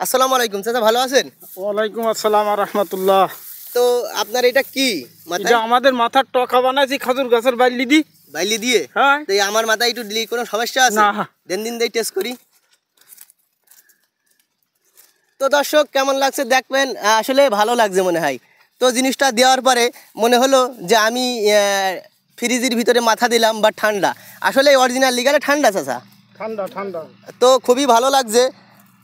আসসালামু আলাইকুম চাচা, ভালো আছেন? ওয়ালাইকুম আসসালাম ওয়া রাহমাতুল্লাহ। তো আপনার এটা কি মাথায়? এটা আমাদের মাথার টকা বানাইছি খাজুর গাছের বাইলি দি বাইলি দিয়ে। হ্যাঁ, তো আমার মাথায় একটু দিলি কোনো সমস্যা আছে? না। দিন দেই টেস্ট করি। তো দর্শক কেমন লাগছে দেখবেন, আসলে ভালো লাগছে মনে হয়। তো জিনিসটা দেওয়ার পরে মনে হলো যে আমি ফ্রিজের ভিতরে মাথা দিলাম বা ঠান্ডা, আসলে অরিজিনাল লিগালে ঠান্ডা চাচা, ঠান্ডা ঠান্ডা। তো খুবই ভালো লাগছে।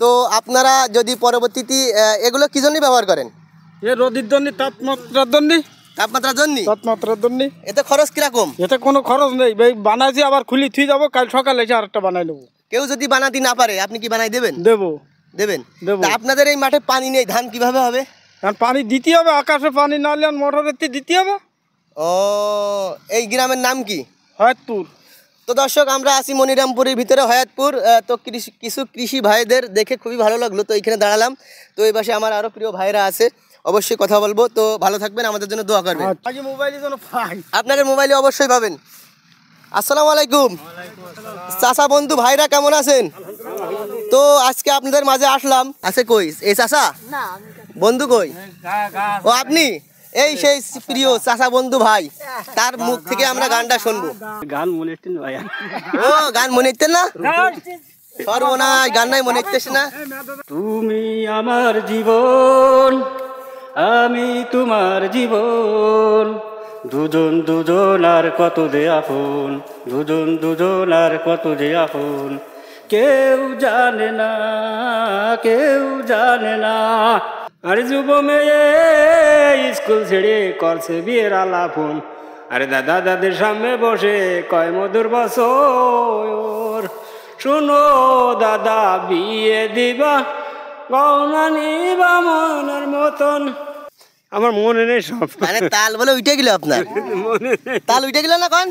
তো আপনারা যদি পরবর্তীতে এগুলো কি জন্য ব্যবহার করেন? এ রোদির জন্য, তাপমাত্রার জন্য। তাপমাত্রার জন্য? তাপমাত্রার জন্য। এতে খরচ কিরকম? এতে কোনো খরচ নেই ভাই, বানাইছি আবার খুলি থুই যাবো, কাল সকালে এসে আরেকটা বানাই নেবো। কেউ যদি বানাতে না পারে আপনি কি বানাই দেবেন? দেবো। দেবেন? দেবো। তা আপনাদের এই মাঠে পানি নেই, ধান কিভাবে হবে? কারণ পানি দিতে হবে, আকাশে পানি না হলে মোটরের দিতে হবে। ও, এই গ্রামের নাম কি? হয়তুর। তো দর্শক আমরা আছি মনিরামপুরের ভিতরে হয়াতপুর। তো কিছু কৃষি ভাইদের দেখে খুবই ভালো লাগলো, তো এখানে দাঁড়ালাম। তো এই পাশে আমার আরও প্রিয় ভাইরা আছে, অবশ্যই কথা বলবো। তো ভালো থাকবেন, আমাদের জন্য দোয়া করবেন। আগে মোবাইলে যেন পাই। আপনাদের মোবাইলে অবশ্যই পাবেন। আসসালামু আলাইকুম চাচা, বন্ধু ভাইরা কেমন আছেন? তো আজকে আপনাদের মাঝে আসলাম। আছে কই এই চাচা? বন্ধু কই? ও আপনি? এই সেই প্রিয় চাচা বন্ধু ভাই, তার মুখ থেকে আমরা গানটা শুনবো। গান মনে ভাই। ও গান মনে হচ্ছে না? সর্বনাশ, গান নাই মনে হচ্ছে না। তুমি আমার জীবন, আমি তোমার জীবন, দুজন দুজন আর কত যে আপন, দুজন দুজন আর কত যে আপন, কেউ জানে না, কেউ জানে না। আরে যুব মেয়ে স্কুল ছেড়ে করছে বিয়ের আলাপন, আরে দাদা দাদের সামনে বসে কয় মধুর বছর, শুনো দাদা বিয়ে দিবা, গহনা নিবা মনের মতন। আমার মনে নেই সব, মানে তাল বলে উঠে গেল আপনার, তাল উঠে গেল না কোন?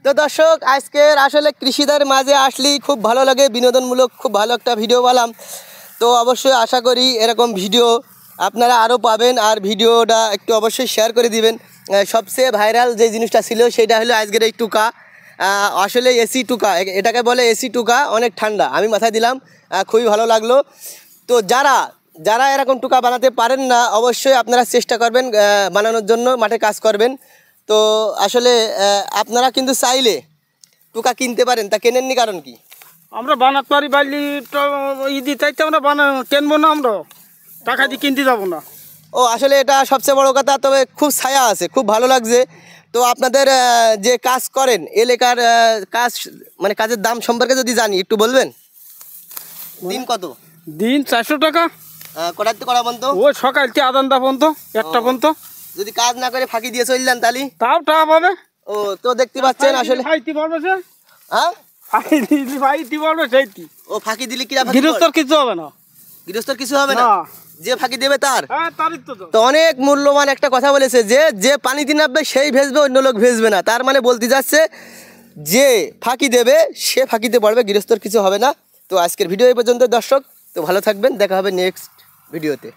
তো দর্শক আজকের আসলে কৃষিদের মাঝে আসলেই খুব ভালো লাগে, বিনোদনমূলক খুব ভালো একটা ভিডিও বানালাম। তো অবশ্যই আশা করি এরকম ভিডিও আপনারা আরও পাবেন, আর ভিডিওটা একটু অবশ্যই শেয়ার করে দিবেন। সবচেয়ে ভাইরাল যে জিনিসটা ছিল সেটা হলো আজকের এই টুকা। আসলে এসি টুকা, এটাকে বলে এসি টুকা, অনেক ঠান্ডা। আমি মাথায় দিলাম, খুবই ভালো লাগলো। তো যারা এরকম টুকা বানাতে পারেন না, অবশ্যই আপনারা চেষ্টা করবেন বানানোর জন্য, মাঠে কাজ করবেন। তো আসলে আপনারা কিন্তু চাইলে টুকা কিনতে পারেন, তা কেনেননি কারণ কি? আমরা বানাতে পারি বাইলি ঈদি চাইতে আমরা কিনবো না, আমরা টাকা দিয়ে কিনতে যাবো না। ও আসলে এটা সবচেয়ে বড় কথা। তবে খুব ছায়া আছে, খুব ভালো লাগছে। তো আপনাদের যে কাজ করেন এলাকার কাজ, মানে কাজের দাম সম্পর্কে যদি জানি একটু বলবেন। দিন কত? দিন 400 টাকা। কটার থেকে কটা পর্যন্ত? ওই সকাল থেকে আদানটা পর্যন্ত, একটা পর্যন্ত। যদি কাজ না করে ফাঁকি দিয়ে চললেন তাহলে তাও টাকা পাবে। ও তো দেখতে পাচ্ছেন আসলে। ফাইতি পারবে সে, হ্যাঁ ফাইতি পারবে সেইটি। ও ফাঁকি দিলে কিরা? গৃহস্থর কিছু হবে না। গৃহস্থর কিছু হবে না, যে ফাঁকি দেবে তার। হ্যাঁ, তারই তো। তো অনেক মূল্যবান একটা কথা বলেছে, যে পানিতে নামবে সেই ভেসবে, অন্য লোক ভেসবে না। তার মানে বলতে যাচ্ছে যে ফাঁকি দেবে সে ফাঁকিতে পড়বে, গৃহস্থর কিছু হবে না। তো আজকের ভিডিও এই পর্যন্ত দর্শক। তো ভালো থাকবেন, দেখা হবে নেক্সট ভিডিওতে।